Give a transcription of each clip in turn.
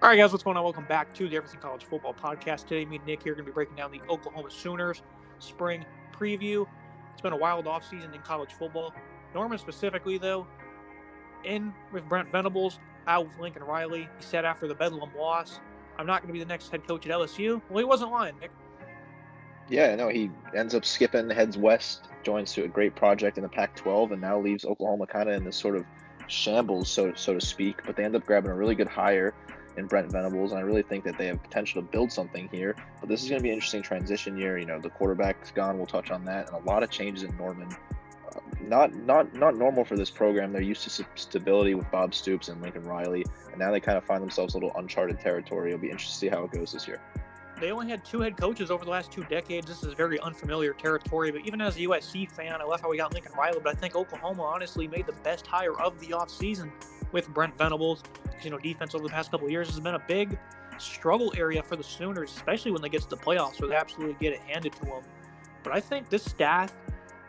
All right, guys, what's going on? Welcome back to the Everything College Football Podcast. Today, me and Nick here are going to be breaking down the Oklahoma Sooners spring preview. It's been a wild offseason in college football. Norman specifically, though, in with Brent Venables, out with Lincoln Riley. He said after the Bedlam loss, I'm not going to be the next head coach at LSU. Well, he wasn't lying, Nick. Yeah, no, he ends up skipping, heads west, joins to a great project in the Pac-12, and now leaves Oklahoma kind of in this sort of shambles, so to speak. But they end up grabbing a really good hire in Brent Venables, and I really think that they have potential to build something here. But this is going to be an interesting transition year. You know, the quarterback's gone. We'll touch on that, and a lot of changes in Norman. Not normal for this program. They're used to stability with Bob Stoops and Lincoln Riley, and now they kind of find themselves a little uncharted territory. It'll be interesting to see how it goes this year. They only had two head coaches over the last 2 decades. This is very unfamiliar territory. But even as a USC fan, I love how we got Lincoln Riley. But I think Oklahoma honestly made the best hire of the offseason with Brent Venables. Because, defense over the past couple of years has been a big struggle area for the Sooners, especially when they get to the playoffs where they absolutely get it handed to them. But I think this staff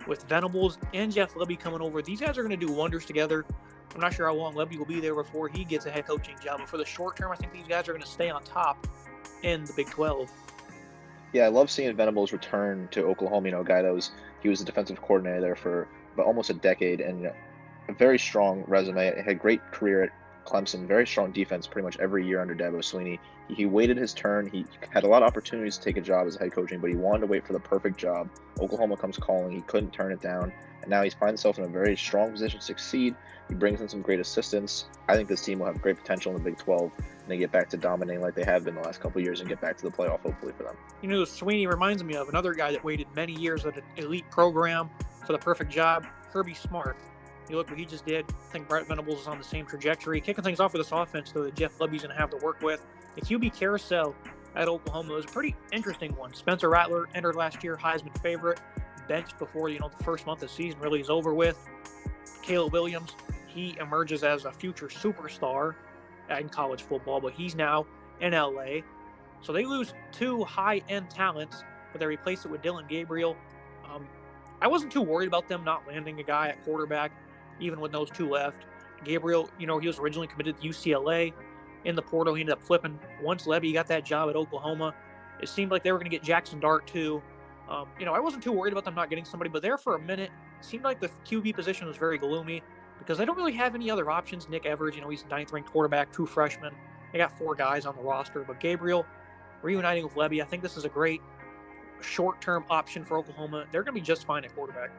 with Venables and Jeff Lebby coming over, these guys are going to do wonders together. I'm not sure how long Lebby will be there before he gets a head coaching job. But for the short term, I think these guys are going to stay on top in the Big 12. Yeah, I love seeing Venables return to Oklahoma. A guy that he was the defensive coordinator there for about almost a decade, and a very strong resume. Had a great career at Clemson, very strong defense pretty much every year under Dabo Swinney. He waited his turn. He had a lot of opportunities to take a job as a head coaching, but he wanted to wait for the perfect job. Oklahoma comes calling. He couldn't turn it down, and now he's finds himself in a very strong position to succeed. He brings in some great assistants. I think this team will have great potential in the Big 12, and they get back to dominating like they have been the last couple of years and get back to the playoff, hopefully, for them. Swinney reminds me of another guy that waited many years at an elite program for the perfect job, Kirby Smart. You look what he just did. I think Brent Venables is on the same trajectory. Kicking things off with this offense, though, that Jeff Lebby's going to have to work with. The QB carousel at Oklahoma was a pretty interesting one. Spencer Rattler entered last year, Heisman favorite, benched before, the first month of the season really is over with. Caleb Williams, he emerges as a future superstar in college football, but he's now in LA. So they lose 2 high-end talents, but they replace it with Dillon Gabriel. I wasn't too worried about them not landing a guy at quarterback, even when those 2 left. Gabriel, he was originally committed to UCLA. In the portal, he ended up flipping. Once Lebby got that job at Oklahoma, it seemed like they were going to get Jackson Dart too. I wasn't too worried about them not getting somebody, but there for a minute, it seemed like the QB position was very gloomy because they don't really have any other options. Nick Evers, he's 9th-ranked quarterback, true freshman. They got 4 guys on the roster, but Gabriel reuniting with Lebby, I think this is a great short-term option for Oklahoma. They're going to be just fine at quarterback.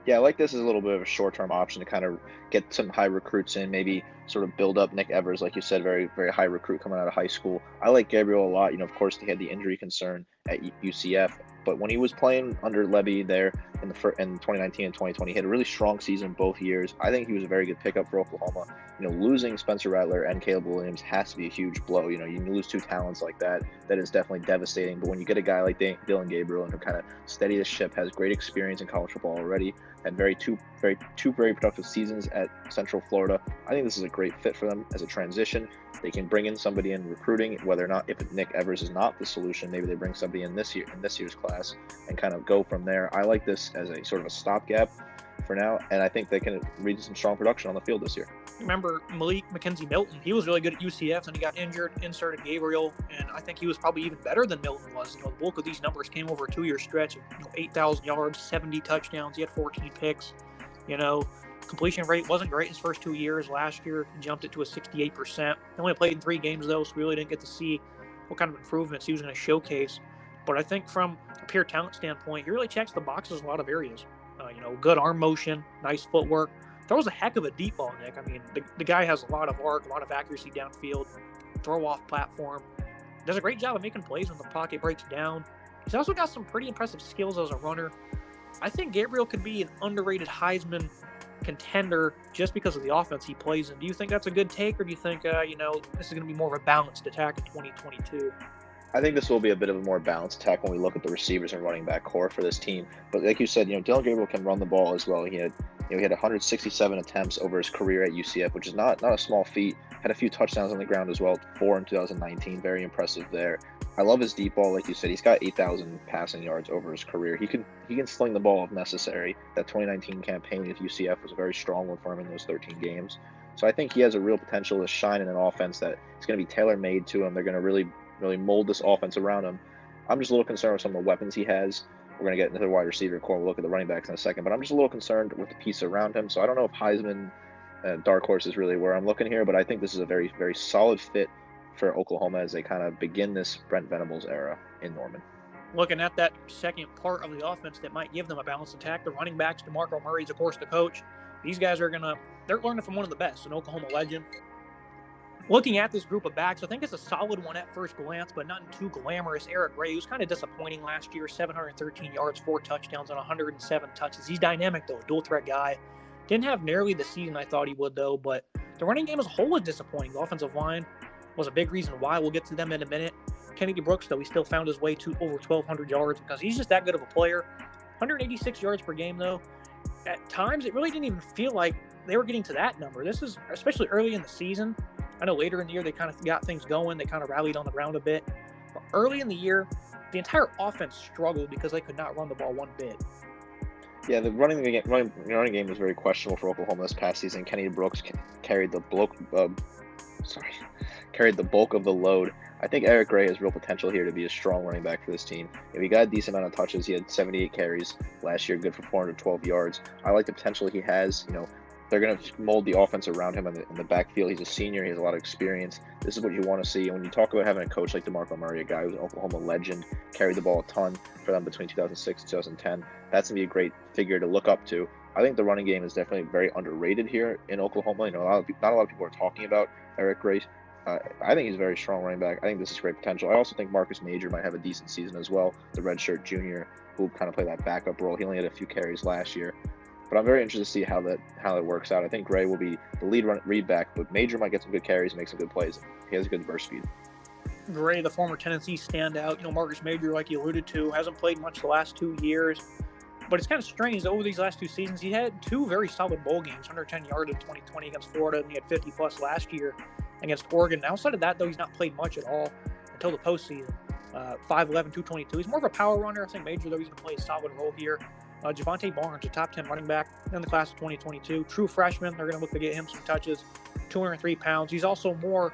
Yeah, I like this as a little bit of a short-term option to kind of get some high recruits in, maybe sort of build up Nick Evers, like you said, very, very high recruit coming out of high school. I like Gabriel a lot. Of course, he had the injury concern at UCF, but when he was playing under Lebby there in 2019 and 2020, he had a really strong season both years. I think he was a very good pickup for Oklahoma. Losing Spencer Rattler and Caleb Williams has to be a huge blow. You lose 2 talents like that is definitely devastating. But when you get a guy like Dillon Gabriel and who kind of steady the ship, has great experience in college football already, had two very productive seasons at Central Florida, I think this is a great fit for them as a transition. They can bring in somebody in recruiting, whether or not if Nick Evers is not the solution, maybe they bring somebody in this year's class and kind of go from there. I like this as a sort of a stopgap for now, and I think they can reach some strong production on the field this year. Remember Malik McKenzie Milton? He was really good at UCF, and he got injured, inserted Gabriel, and I think he was probably even better than Milton was. The bulk of these numbers came over a 2-year stretch of 8,000 yards, 70 touchdowns. He had 14 picks. Completion rate wasn't great his first 2 years. Last year, he jumped it to a 68%. He only played in 3 games, though, so we really didn't get to see what kind of improvements he was going to showcase. But I think from a pure talent standpoint, he really checks the boxes in a lot of areas. Good arm motion, nice footwork. Throws a heck of a deep ball, Nick. I mean, the guy has a lot of arc, a lot of accuracy downfield, throw off platform. Does a great job of making plays when the pocket breaks down. He's also got some pretty impressive skills as a runner. I think Gabriel could be an underrated Heisman contender just because of the offense he plays in. Do you think that's a good take, or do you think, this is going to be more of a balanced attack in 2022? I think this will be a bit of a more balanced attack when we look at the receivers and running back core for this team. But like you said, Dillon Gabriel can run the ball as well. He had 167 attempts over his career at UCF, which is not a small feat. Had a few touchdowns on the ground as well, 4 in 2019. Very impressive there. I love his deep ball. Like you said, he's got 8,000 passing yards over his career. He can sling the ball if necessary. That 2019 campaign with UCF was a very strong one for him in those 13 games. So I think he has a real potential to shine in an offense that is going to be tailor made to him. They're going to really mold this offense around him. I'm just a little concerned with some of the weapons he has. We're going to get into the wide receiver core. We'll look at the running backs in a second, but I'm just a little concerned with the piece around him. So I don't know if Heisman, dark horse is really where I'm looking here, but I think this is a very, very solid fit for Oklahoma as they kind of begin this Brent Venables era in Norman. Looking at that second part of the offense that might give them a balanced attack, the running backs, DeMarco Murray's, of course, the coach. These guys they're learning from one of the best, an Oklahoma legend. Looking at this group of backs, I think it's a solid one at first glance, but not too glamorous. Eric Gray, who's kind of disappointing last year, 713 yards, 4 touchdowns on 107 touches. He's dynamic, though, a dual-threat guy. Didn't have nearly the season I thought he would, though, but the running game as a whole was disappointing. The offensive line was a big reason why. We'll get to them in a minute. Kennedy Brooks, though, he still found his way to over 1,200 yards because he's just that good of a player. 186 yards per game, though. At times, it really didn't even feel like they were getting to that number. This is especially early in the season. I know later in the year they kind of got things going. They kind of rallied on the ground a bit. But early in the year, the entire offense struggled because they could not run the ball one bit. Yeah, the running game was very questionable for Oklahoma this past season. Kennedy Brooks carried the bulk of the load. I think Eric Gray has real potential here to be a strong running back for this team. If he got a decent amount of touches, he had 78 carries last year, good for 412 yards. I like the potential he has. They're going to mold the offense around him in the backfield. He's a senior. He has a lot of experience. This is what you want to see. And when you talk about having a coach like DeMarco Murray, a guy who's an Oklahoma legend, carried the ball a ton for them between 2006 and 2010, that's going to be a great figure to look up to. I think the running game is definitely very underrated here in Oklahoma. Not a lot of people are talking about Eric Gray. I think he's a very strong running back. I think this is great potential. I also think Marcus Major might have a decent season as well, the redshirt junior who kind of played that backup role. He only had a few carries last year. But I'm very interested to see how it works out. I think Gray will be the read back, but Major might get some good carries and make some good plays. He has good burst speed. Gray, the former Tennessee standout, Marcus Major, like you alluded to, hasn't played much the last 2 years. But it's kind of strange that over these last 2 seasons, he had 2 very solid bowl games, 110 yards in 2020 against Florida, and he had 50-plus last year against Oregon. Outside of that, though, he's not played much at all until the postseason. 5'11", 222. He's more of a power runner. I think Major, though, he's going to play a solid role here. Javonte Barnes, a top 10 running back in the class of 2022. True freshman. They're going to look to get him some touches. 203 pounds. He's also more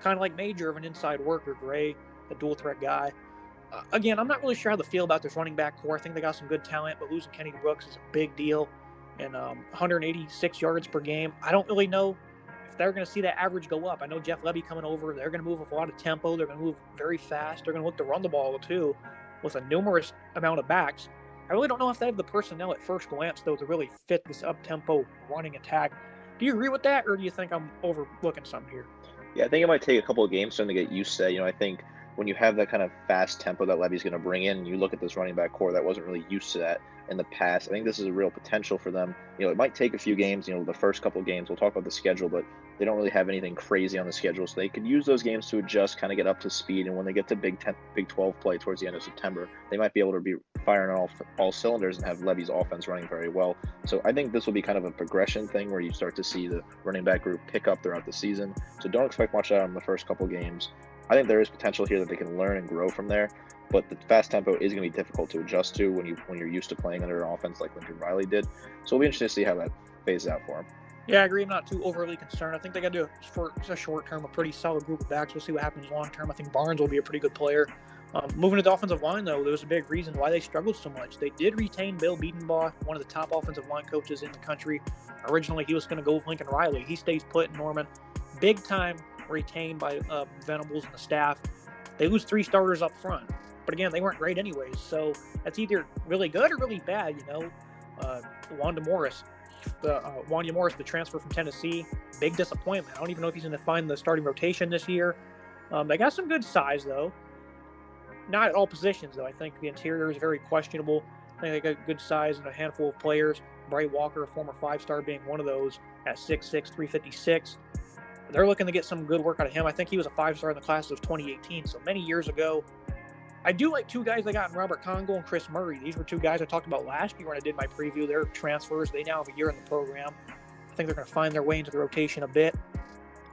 kind of like Major of an inside worker. Gray, a dual threat guy. Again, I'm not really sure how to feel about this running back core. I think they got some good talent, but losing Kennedy Brooks is a big deal. And 186 yards per game. I don't really know if they're going to see that average go up. I know Jeff Lebby coming over. They're going to move with a lot of tempo. They're going to move very fast. They're going to look to run the ball, too, with a numerous amount of backs. I really don't know if they have the personnel at first glance, though, to really fit this up-tempo running attack. Do you agree with that, or do you think I'm overlooking something here? Yeah, I think it might take a couple of games for them to get used to that. I think when you have that kind of fast tempo that Levy's going to bring in, you look at this running back core that wasn't really used to that in the past. I think this is a real potential for them. It might take a few games, the first couple of games. We'll talk about the schedule, but they don't really have anything crazy on the schedule. So they could use those games to adjust, kind of get up to speed. And when they get to Big 12 play towards the end of September, they might be able to be firing on all cylinders and have Levy's offense running very well. So I think this will be kind of a progression thing where you start to see the running back group pick up throughout the season. So don't expect much out of them the first couple games. I think there is potential here that they can learn and grow from there, but the fast tempo is going to be difficult to adjust to when you're used to playing under an offense like Lincoln Riley did. So it'll be interesting to see how that phases out for him. Yeah, I agree. I'm not too overly concerned. I think they got to do for a short term, a pretty solid group of backs. We'll see what happens long term. I think Barnes will be a pretty good player. Moving to the offensive line, though, there was a big reason why they struggled so much. They did retain Bill Biedenbaugh, one of the top offensive line coaches in the country. Originally, he was going to go with Lincoln Riley. He stays put in Norman. Big time retained by Venables and the staff. They lose 3 starters up front. But again, they weren't great anyways. So that's either really good or really bad, Wanya Morris, the transfer from Tennessee, big disappointment. I don't even know if he's going to find the starting rotation this year. They got some good size, though. Not at all positions, though. I think the interior is very questionable. I think they got good size and a handful of players. Bright Walker, a former 5-star, being one of those at 6'6", 356. They're looking to get some good work out of him. I think he was a 5-star in the class of 2018, so many years ago. I do like 2 guys they got in Robert Congo and Chris Murray. These were 2 guys I talked about last year when I did my preview. They're transfers. They now have a year in the program. I think they're going to find their way into the rotation a bit.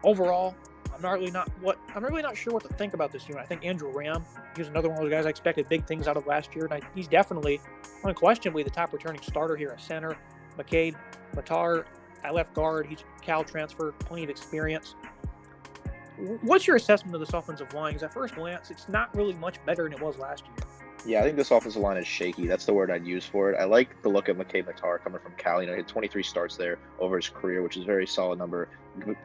Overall, I'm really not sure what to think about this unit. I think Andrew Ram, he was another one of those guys I expected big things out of last year, and he's definitely, unquestionably, the top returning starter here at center. McCade, Matar, at left guard. He's a Cal transfer, plenty of experience. What's your assessment of this offensive line? Because at first glance, it's not really much better than it was last year. Yeah, I think this offensive line is shaky. That's the word I'd use for it. I like the look of McKay Matar coming from Cal. He had 23 starts there over his career, which is a very solid number.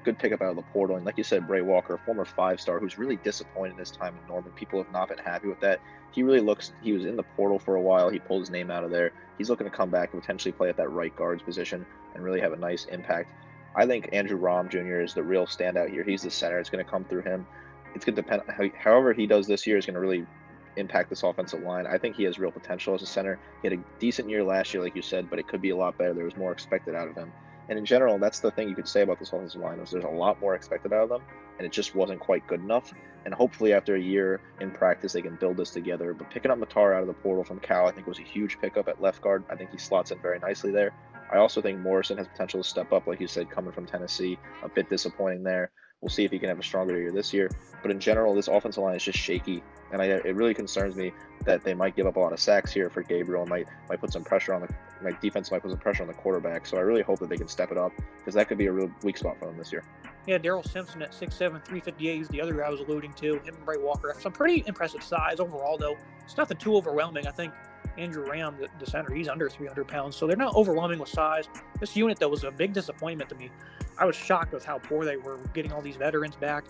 Good pickup out of the portal. And like you said, Bray Walker, a former 5-star who's really disappointed this time in Norman. People have not been happy with that. He was in the portal for a while. He pulled his name out of there. He's looking to come back and potentially play at that right guard's position and really have a nice impact. I think Andrew Rahm Jr. is the real standout here. He's the center. It's going to come through him. It's going to depend. However he does this year is going to really impact this offensive line. I think he has real potential as a center. He had a decent year last year, like you said, but it could be a lot better. There was more expected out of him. And in general, that's the thing you could say about this offensive line is there's a lot more expected out of them, and it just wasn't quite good enough. And hopefully after a year in practice, they can build this together. But picking up Matar out of the portal from Cal, I think was a huge pickup at left guard. I think he slots in very nicely there. I also think Morrison has potential to step up, like you said, coming from Tennessee. A bit disappointing there. We'll see if he can have a stronger year this year. But in general, this offensive line is just shaky, and it really concerns me that they might give up a lot of sacks here for Gabriel and might put some pressure on my defense might put some pressure on the quarterback. So I really hope that they can step it up because that could be a real weak spot for them this year. Yeah, Daryl Simpson at 6'7", 358 is the other guy I was alluding to. Him and Bray Walker have some pretty impressive size overall, though. It's nothing too overwhelming. I think Andrew Ram, the center, he's under 300 pounds, so they're not overwhelming with size. This unit, though, was a big disappointment to me. I was shocked with how poor they were getting all these veterans back,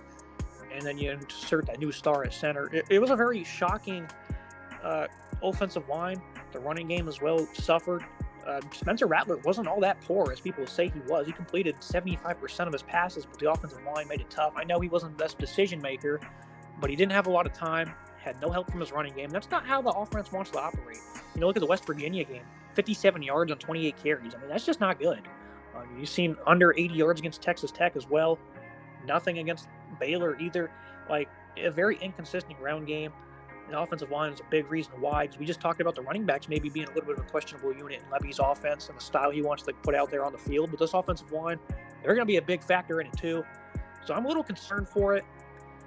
and then you insert that new star at center. It was a very shocking offensive line. The running game as well suffered. Spencer Rattler wasn't all that poor as people say he was. He completed 75% of his passes, but the offensive line made it tough. I know he wasn't the best decision maker, but he didn't have a lot of time, had no help from his running game. That's not how the offense wants to operate. Look at the West Virginia game, 57 yards on 28 carries. I mean, that's just not good. You've seen under 80 yards against Texas Tech as well. Nothing against Baylor either. Like, a very inconsistent ground game. The offensive line is a big reason why, because we just talked about the running backs maybe being a little bit of a questionable unit in Levy's offense and the style he wants to put out there on the field. But this offensive line, they're going to be a big factor in it too. So I'm a little concerned for it.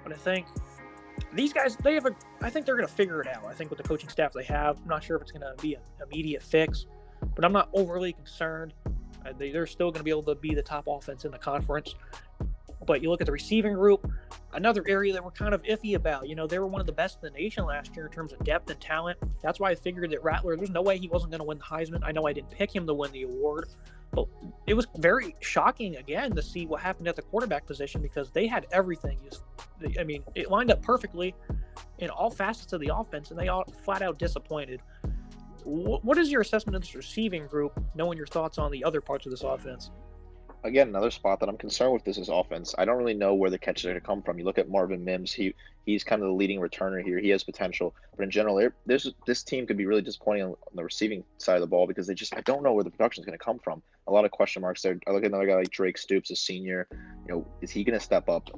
But I think these guys, I think they're going to figure it out. I think with the coaching staff they have, I'm not sure if it's going to be an immediate fix, but I'm not overly concerned. They're still going to be able to be the top offense in the conference. But you look at the receiving group, another area that we're kind of iffy about. They were one of the best in the nation last year in terms of depth and talent. That's why I figured that Rattler, there's no way he wasn't going to win the Heisman. I know I didn't pick him to win the award, but it was very shocking, again, to see what happened at the quarterback position because they had everything. It lined up perfectly in all facets of the offense, and they all flat out disappointed. What is your assessment of this receiving group, knowing your thoughts on the other parts of this offense? Again, another spot that I'm concerned with this is offense. I don't really know where the catches are going to come from. You look at Marvin Mims. He's kind of the leading returner here. He has potential. But in general, this team could be really disappointing on the receiving side of the ball because I don't know where the production is going to come from. A lot of question marks there. I look at another guy like Drake Stoops, a senior. Is he going to step up?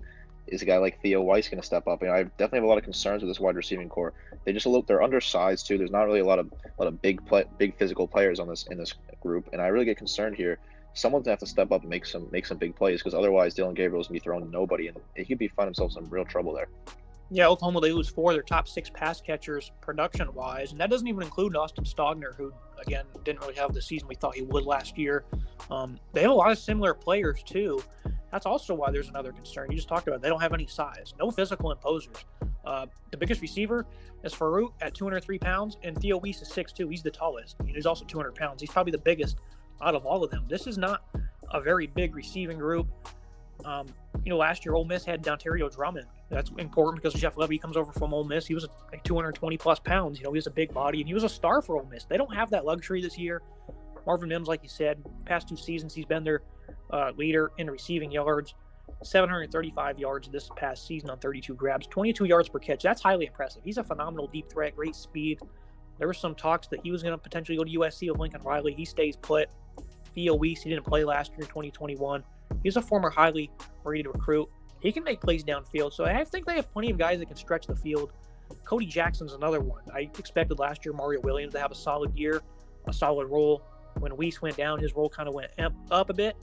Is a guy like Theo Weiss going to step up? I definitely have a lot of concerns with this wide receiving core. They're undersized too. There's not really a lot of big physical players in this group, and I really get concerned here. Someone's gonna have to step up and make some big plays because otherwise Dylan Gabriel's gonna be throwing to nobody, and he could find himself some real trouble there. Yeah, Oklahoma, they lose 4 of their top 6 pass catchers production-wise, and that doesn't even include Austin Stogner, who, again, didn't really have the season we thought he would last year. They have a lot of similar players, too. That's also why there's another concern. You just talked about it. They don't have any size. No physical imposers. The biggest receiver is Farouk at 203 pounds, and Theo Weiss is 6'2". He's the tallest. He's also 200 pounds. He's probably the biggest out of all of them. This is not a very big receiving group. Last year Ole Miss had Dontario Drummond. That's important because Jeff Levy comes over from Ole Miss. He was like 220 plus pounds. He was a big body and he was a star for Ole Miss. They don't have that luxury this year. Marvin Mims, like you said, past 2 seasons he's been their leader in receiving yards. 735 yards this past season on 32 grabs, 22 yards per catch. That's highly impressive. He's a phenomenal deep threat, great speed. There was some talks that he was going to potentially go to USC with Lincoln Riley. He stays put. Theo Weiss, he didn't play last year in 2021. He's a former highly rated recruit. He can make plays downfield. So I think they have plenty of guys that can stretch the field. Cody Jackson's another one. I expected last year Mario Williams to have a solid year, a solid role. When Weiss went down, his role kind of went up a bit.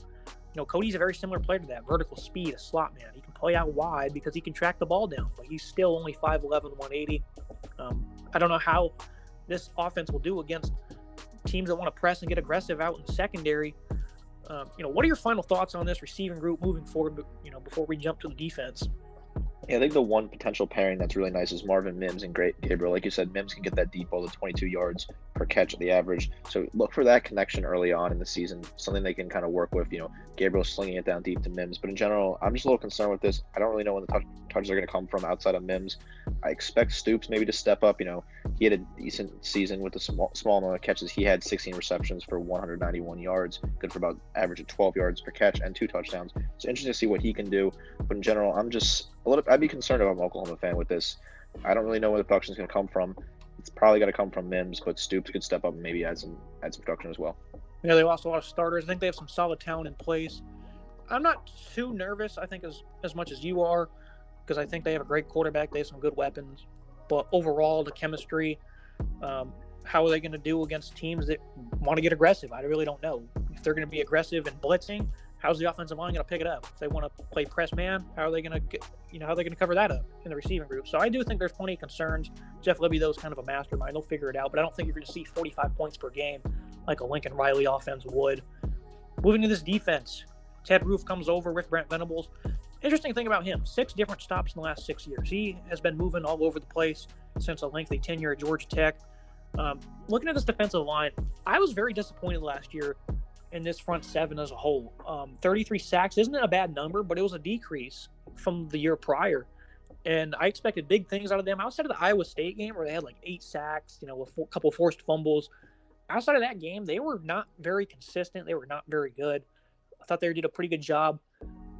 Cody's a very similar player to that. Vertical speed, a slot man. He can play out wide because he can track the ball down, but he's still only 5'11", 180. I don't know how this offense will do against teams that want to press and get aggressive out in the secondary. What are your final thoughts on this receiving group moving forward? Before we jump to the defense. Yeah, I think the one potential pairing that's really nice is Marvin Mims and Great Gabriel. Like you said, Mims can get that deep ball to 22 yards per catch at the average. So look for that connection early on in the season, something they can kind of work with. Gabriel slinging it down deep to Mims. But in general, I'm just a little concerned with this. I don't really know when the touches are going to come from outside of Mims. I expect Stoops maybe to step up. He had a decent season with the small amount of catches. He had 16 receptions for 191 yards, good for about average of 12 yards per catch and 2 touchdowns. So interesting to see what he can do. But in general, I'd be concerned if I'm an Oklahoma fan with this. I don't really know where the production is going to come from. It's probably going to come from Mims, but Stoops could step up and maybe add some production as well. Yeah, they lost a lot of starters. I think they have some solid talent in place. I'm not too nervous, I think, as much as you are, because I think they have a great quarterback. They have some good weapons. But overall, the chemistry, how are they going to do against teams that want to get aggressive? I really don't know. If they're going to be aggressive and blitzing, how's the offensive line going to pick it up? If they want to play press man, how are they going to cover that up in the receiving group? So I do think there's plenty of concerns. Jeff Libby, though, is kind of a mastermind. He'll figure it out, but I don't think you're going to see 45 points per game like a Lincoln Riley offense would. Moving to this defense, Ted Roof comes over with Brent Venables. Interesting thing about him, 6 different stops in the last 6 years. He has been moving all over the place since a lengthy tenure at Georgia Tech. Looking at this defensive line, I was very disappointed last year in this front 7 as a whole. 33 sacks isn't a bad number, but it was a decrease from the year prior. And I expected big things out of them outside of the Iowa State game where they had like 8 sacks, with a couple forced fumbles. Outside of that game, they were not very consistent. They were not very good. I thought they did a pretty good job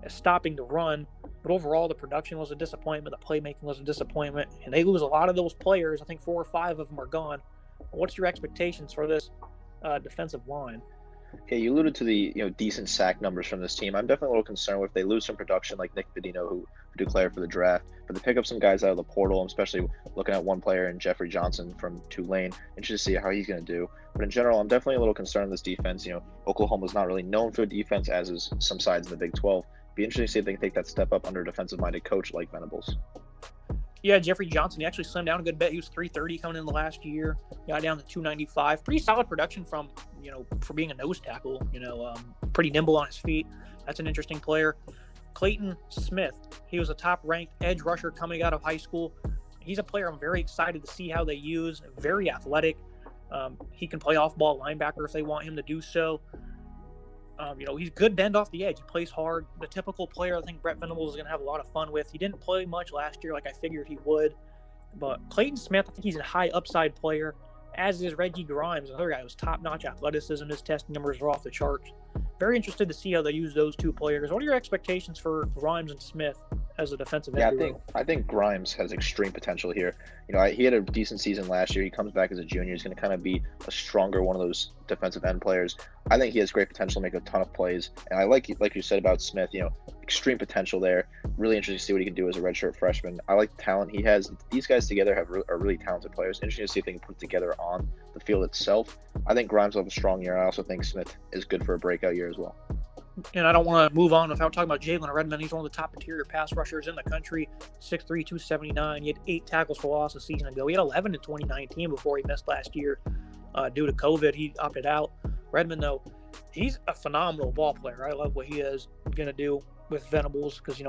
at stopping the run, but overall the production was a disappointment. The playmaking was a disappointment, and they lose a lot of those players. I think 4 or 5 of them are gone. What's your expectations for this defensive line? Yeah, you alluded to the decent sack numbers from this team. I'm definitely a little concerned if they lose some production like Nick Bedino, who declared for the draft, but to pick up some guys out of the portal, especially looking at one player in Jeffrey Johnson from Tulane. Interested to see how he's going to do. But in general, I'm definitely a little concerned in this defense. Oklahoma's not really known for defense, as is some sides in the Big 12. Be interesting to see if they can take that step up under a defensive-minded coach like Venables. Yeah, Jeffrey Johnson, he actually slimmed down a good bit. He was 330 coming in the last year, got down to 295. Pretty solid production from, for being a nose tackle, pretty nimble on his feet. That's an interesting player. Clayton Smith, he was a top-ranked edge rusher coming out of high school. He's a player I'm very excited to see how they use. Very athletic. He can play off-ball linebacker if they want him to do so. He's good bend off the edge. He plays hard. The typical player I think Brett Venables is going to have a lot of fun with. He didn't play much last year like I figured he would. But Clayton Smith, I think he's a high upside player, as is Reggie Grimes, another guy who's top-notch athleticism. His testing numbers are off the charts. Very interested to see how they use those 2 players. What are your expectations for Grimes and Smith as a defensive end? Yeah, I think Grimes has extreme potential here. He had a decent season last year. He comes back as a junior. He's going to kind of be a stronger one of those defensive end players. I think he has great potential to make a ton of plays. And I like you said about Smith, extreme potential there. Really interesting to see what he can do as a redshirt freshman. I like the talent he has. These guys together are really talented players. Interesting to see if they can put it together on the field itself. I think Grimes will have a strong year. I also think Smith is good for a breakout year as well. And I don't want to move on without talking about Jalen Redmond. He's one of the top interior pass rushers in the country, 6'3", 279. He had 8 tackles for loss a season ago. He had 11 in 2019 before he missed last year due to COVID. He opted out. Redmond, though, he's a phenomenal ball player. I love what he is going to do with Venables because,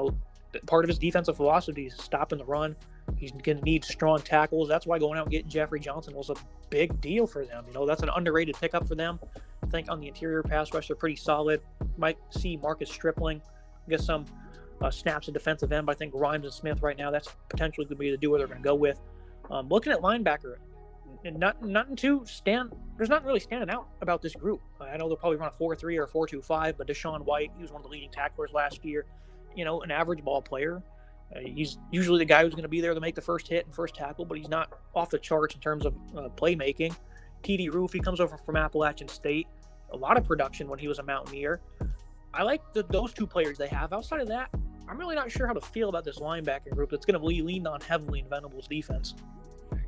part of his defensive philosophy is stopping the run. He's going to need strong tackles. That's why going out and getting Jeffrey Johnson was a big deal for them. That's an underrated pickup for them. I think on the interior pass rush, they're pretty solid. Might see Marcus Stripling get some snaps at defensive end, but I think Grimes and Smith right now, that's potentially going to be the duo they're going to go with. Looking at linebacker, and there's nothing really standing out about this group. I know they'll probably run a 4-3 or a 4-2-5, but Deshaun White, he was one of the leading tacklers last year. An average ball player. He's usually the guy who's going to be there to make the first hit and first tackle, but he's not off the charts in terms of playmaking. TD Roof, he comes over from Appalachian State. A lot of production when he was a Mountaineer. I like those 2 players they have. Outside of that, I'm really not sure how to feel about this linebacking group that's going to be leaned on heavily in Venables' defense.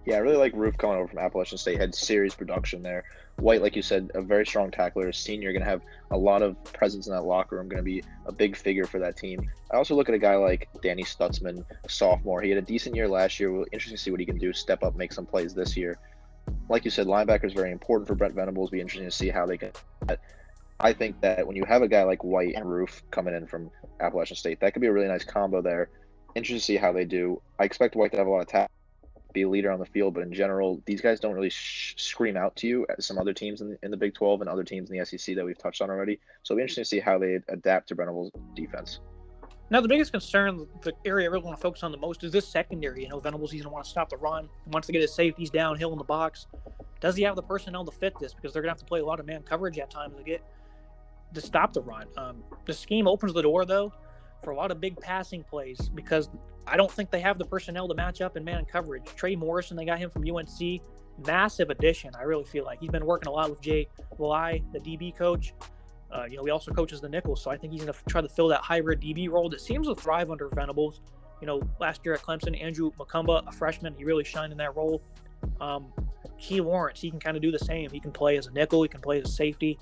Yeah, I really like Roof coming over from Appalachian State. Had serious production there. White, like you said, a very strong tackler. Senior, going to have a lot of presence in that locker room. Going to be a big figure for that team. I also look at a guy like Danny Stutzman, sophomore. He had a decent year last year. We're interesting to see what he can do. Step up, make some plays this year. Like you said, linebacker is very important for Brent Venables. Be interesting to see how they can. I think that when you have a guy like White and Roof coming in from Appalachian State, that could be a really nice combo there. Interested to see how they do. I expect White to have a lot of talent, be a leader on the field, but in general, these guys don't really scream out to you as some other teams in the Big 12 and other teams in the SEC that we've touched on already. So it'll be interesting to see how they adapt to Venables' defense. Now, the biggest concern, the area I really want to focus on the most, is this secondary. Venables, he's going to want to stop the run. He wants to get his safeties downhill in the box. Does he have the personnel to fit this? Because they're going to have to play a lot of man coverage at times to stop the run. The scheme opens the door, though, for a lot of big passing plays because I don't think they have the personnel to match up in man coverage. Trey Morrison, they got him from UNC. Massive addition, I really feel like. He's been working a lot with Jay Valai, the DB coach. He also coaches the nickel, so I think he's going to try to fill that hybrid DB role that seems to thrive under Venables. Last year at Clemson, Andrew McCumba, a freshman, he really shined in that role. Key Lawrence, he can kind of do the same. He can play as a nickel. He can play as a safety.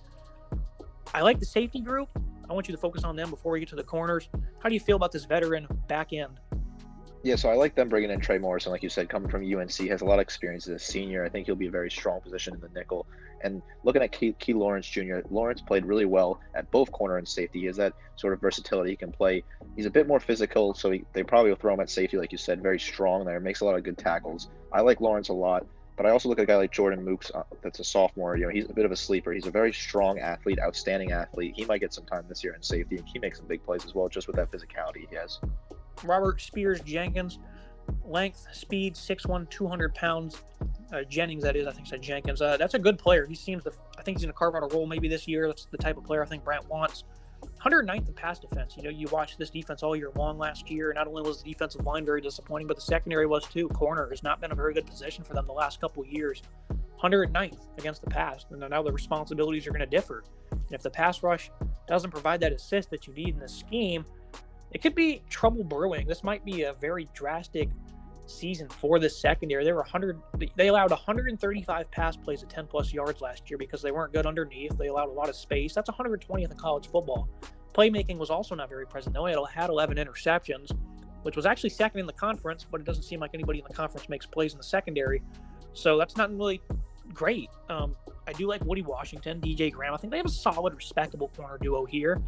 I like the safety group. I want you to focus on them before we get to the corners. How do you feel about this veteran back end? Yeah, so I like them bringing in Trey Morrison, like you said, coming from UNC, has a lot of experience as a senior. I think he'll be a very strong position in the nickel. And looking at Key Lawrence Jr., Lawrence played really well at both corner and safety. He has that sort of versatility. He can play. He's a bit more physical, so they probably will throw him at safety, like you said, very strong there, makes a lot of good tackles. I like Lawrence a lot, but I also look at a guy like Jordan Mooks, that's a sophomore. He's a bit of a sleeper. He's a very strong athlete, outstanding athlete. He might get some time this year in safety, and he makes some big plays as well, just with that physicality he has. Robert Spears Jenkins, length, speed, 6'1", 200 pounds. Jennings, that is, I think said Jenkins. That's a good player. I think he's going to carve out a role maybe this year. That's the type of player I think Brant wants. 109th in pass defense. You watched this defense all year long last year. Not only was the defensive line very disappointing, but the secondary was too. Corner has not been a very good position for them the last couple of years. 109th against the pass. And now the responsibilities are going to differ. And if the pass rush doesn't provide that assist that you need in the scheme, it could be trouble brewing. This might be a very drastic season for the secondary. They allowed 135 pass plays at 10 plus yards last year because they weren't good underneath. They allowed a lot of space. That's 120th in college football. Playmaking was also not very present. They only had 11 interceptions, which was actually second in the conference, but it doesn't seem like anybody in the conference makes plays in the secondary. So that's not really great. I do like Woody Washington, DJ Graham. I think they have a solid, respectable corner duo here.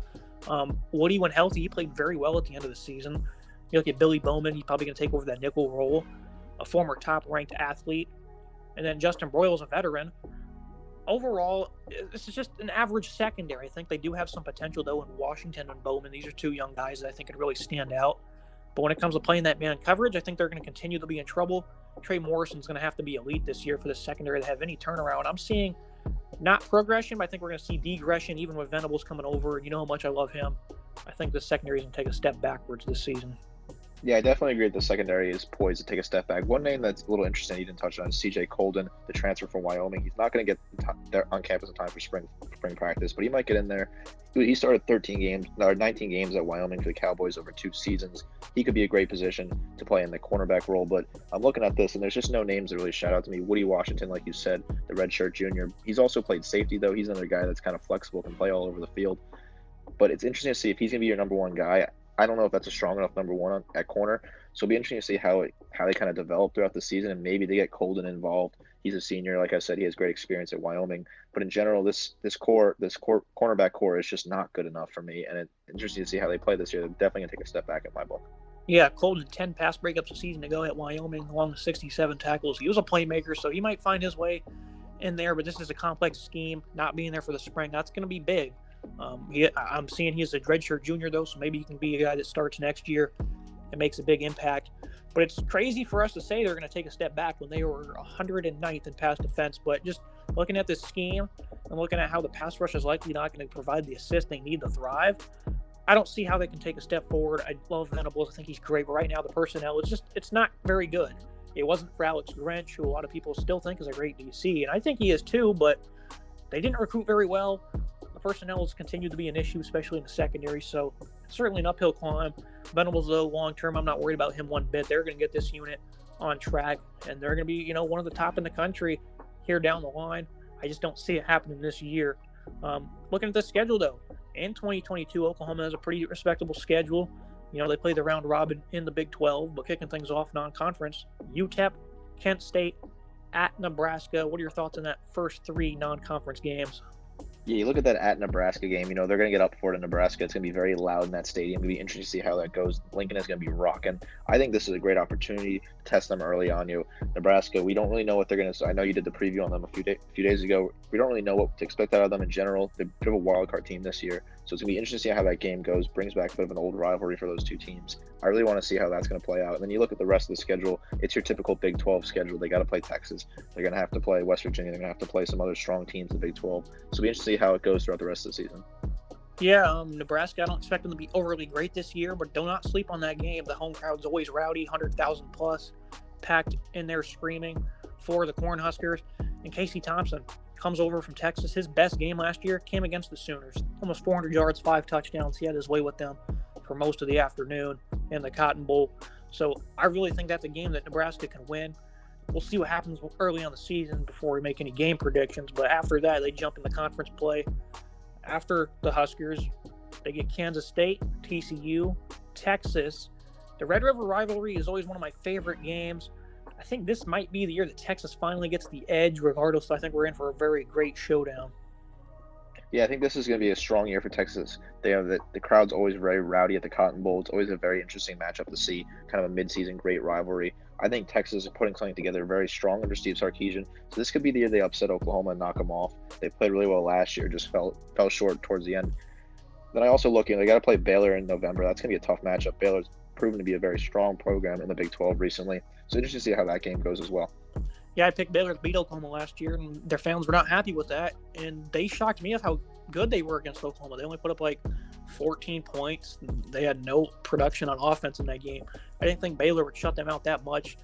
Woody, when healthy, he played very well at the end of the season. You look at Billy Bowman, he's probably going to take over that nickel role, a former top-ranked athlete. And then Justin Broyles, a veteran. Overall, this is just an average secondary. I think they do have some potential, though, in Washington and Bowman. These are two young guys that I think could really stand out. But when it comes to playing that man coverage, I think they're going to continue to be in trouble. Trey Morrison's going to have to be elite this year for the secondary to have any turnaround. I'm seeing not progression, but I think we're going to see degression, even with Venables coming over. You know how much I love him. I think the secondary is going to take a step backwards this season. Yeah, I definitely agree that the secondary is poised to take a step back. One name that's a little interesting you didn't touch on is CJ Colden, the transfer from Wyoming. He's not going to get there on campus in time for spring practice, but he might get in there. He started 19 games at Wyoming for the Cowboys over 2 seasons. He could be a great position to play in the cornerback role, but I'm looking at this, and there's just no names that really shout out to me. Woody Washington, like you said, the redshirt junior. He's also played safety, though. He's another guy that's kind of flexible, can play all over the field. But it's interesting to see if he's going to be your number one guy. I don't know if that's a strong enough number one at corner. So it'll be interesting to see how they kind of develop throughout the season, and maybe they get Colden involved. He's a senior, like I said, he has great experience at Wyoming. But in general, this cornerback core is just not good enough for me, and it's interesting to see how they play this year. They're definitely gonna take a step back in my book. Yeah, Colden 10 pass breakups a season ago at Wyoming, along with 67 tackles. He was a playmaker, so he might find his way in there. But this is a complex scheme. Not being there for the spring, that's going to be big. I'm seeing he's a redshirt junior, though, so maybe he can be a guy that starts next year and makes a big impact. But it's crazy for us to say they're going to take a step back when they were 109th in pass defense. But just looking at this scheme and looking at how the pass rush is likely not going to provide the assist they need to thrive, I don't see how they can take a step forward. I love Venables. I think he's great. But right now, the personnel, it's not very good. It wasn't for Alex Grinch, who a lot of people still think is a great DC. And I think he is too, but they didn't recruit very well. Personnel has continued to be an issue, especially in the secondary, so certainly an uphill climb. Venables, though, long term, I'm not worried about him one bit. They're going to get this unit on track, and they're going to be, one of the top in the country here down the line. I just don't see it happening this year. Looking at the schedule, though, in 2022, Oklahoma has a pretty respectable schedule. They play the round robin in the Big 12, but kicking things off non-conference, UTEP, Kent State, at Nebraska. What are your thoughts on that first 3 non-conference games? Yeah, you look at that at Nebraska game, they're going to get up for it in Nebraska. It's going to be very loud in that stadium. It'll be interesting to see how that goes. Lincoln is going to be rocking. I think this is a great opportunity to test them early on. Nebraska, we don't really know what they're going to. I know you did the preview on them a few days ago. We don't really know what to expect out of them in general. They're a bit of a wild card team this year, so it's going to be interesting to see how that game goes. Brings back a bit of an old rivalry for those two teams. I really want to see how that's going to play out. And then you look at the rest of the schedule. It's your typical Big 12 schedule. They got to play Texas. They're going to have to play West Virginia. They're going to have to play some other strong teams in the Big 12. So it'll be interesting to see how it goes throughout the rest of the season. Yeah, Nebraska, I don't expect them to be overly great this year, but do not sleep on that game. The home crowd's always rowdy, 100,000 plus, packed in there screaming for the Cornhuskers. And Casey Thompson comes over from Texas. His best game last year came against the Sooners. Almost 400 yards, 5 touchdowns. He had his way with them for most of the afternoon in the Cotton Bowl. So I really think that's a game that Nebraska can win. We'll see what happens early on the season before we make any game predictions. But after that, they jump in the conference play. After the Huskers, they get Kansas State, TCU, Texas. The Red River rivalry is always one of my favorite games. I think this might be the year that Texas finally gets the edge. Regardless, I think we're in for a very great showdown. Yeah, I think this is going to be a strong year for Texas. They have the crowd's always very rowdy at the Cotton Bowl. It's always a very interesting matchup to see, kind of a midseason great rivalry. I think Texas is putting something together very strong under Steve Sarkisian. So this could be the year they upset Oklahoma and knock them off. They played really well last year, just fell short towards the end. Then I also look, they got to play Baylor in November. That's going to be a tough matchup. Baylor's proven to be a very strong program in the Big 12 recently. So interesting to see how that game goes as well. Yeah, I picked Baylor to beat Oklahoma last year, and their fans were not happy with that. And they shocked me of how good they were against Oklahoma. They only put up like 14 points. They had no production on offense in that game. I didn't think Baylor would shut them out that much.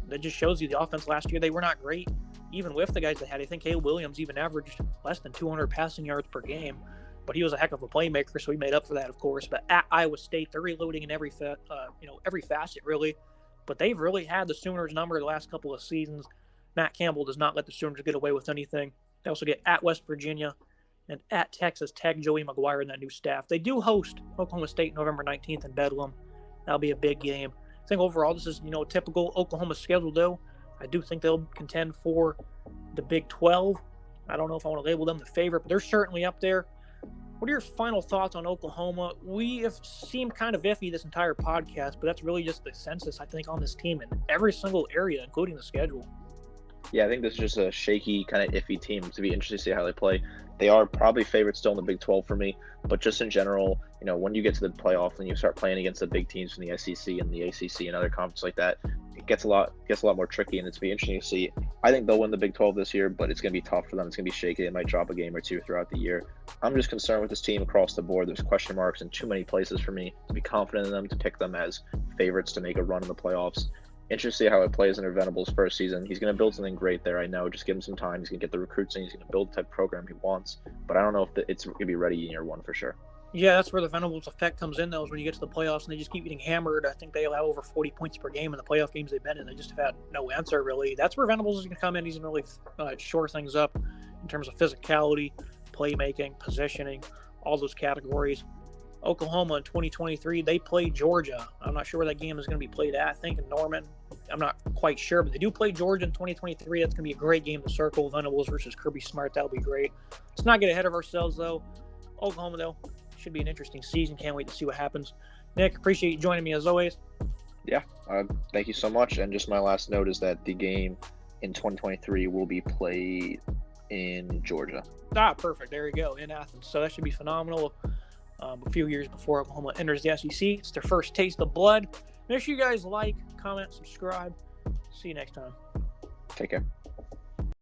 That just shows you the offense last year. They were not great, even with the guys they had. I think Caleb Williams even averaged less than 200 passing yards per game, but he was a heck of a playmaker, so he made up for that, of course. But at Iowa State, they're reloading in every facet, really. But they've really had the Sooners' number the last couple of seasons. Matt Campbell does not let the Sooners get away with anything. They also get at West Virginia and at Texas Tech, Joey McGuire and that new staff. They do host Oklahoma State November 19th in Bedlam. That'll be a big game. I think overall this is, a typical Oklahoma schedule, though. I do think they'll contend for the Big 12. I don't know if I want to label them the favorite, but they're certainly up there. What are your final thoughts on Oklahoma? We have seemed kind of iffy this entire podcast, but that's really just the census, I think, on this team in every single area, including the schedule. Yeah, I think this is just a shaky, kind of iffy team. To be interesting to see how they play. They are probably favorites still in the Big 12 for me, but just in general, when you get to the playoff and you start playing against the big teams from the SEC and the ACC and other conferences like that, it gets a lot more tricky, and it's be interesting to see. I think they'll win the Big 12 this year, but it's going to be tough for them. It's going to be shaky. They might drop a game or two throughout the year. I'm just concerned with this team across the board. There's question marks in too many places for me to be confident in them, to pick them as favorites to make a run in the playoffs. Interesting to see how it plays under Venables' first season. He's going to build something great there, I know. Just give him some time. He's going to get the recruits in. He's going to build the type of program he wants. But I don't know if it's going to be ready in year one for sure. Yeah, that's where the Venables effect comes in, though, is when you get to the playoffs and they just keep getting hammered. I think they allow over 40 points per game in the playoff games they've been in. They just have had no answer, really. That's where Venables is going to come in. He's going to really shore things up in terms of physicality, playmaking, positioning, all those categories. Oklahoma in 2023, they play Georgia. I'm not sure where that game is going to be played at. I think in Norman. I'm not quite sure, but they do play Georgia in 2023. That's going to be a great game to circle. Venables versus Kirby Smart. That'll be great. Let's not get ahead of ourselves, though. Oklahoma, though, should be an interesting season. Can't wait to see what happens. Nick, appreciate you joining me as always. Yeah, thank you so much. And just my last note is that the game in 2023 will be played in Georgia. Perfect. There you go, in Athens. So that should be phenomenal. A few years before Oklahoma enters the SEC. It's their first taste of blood. Make sure you guys like, comment, subscribe. See you next time. Take care.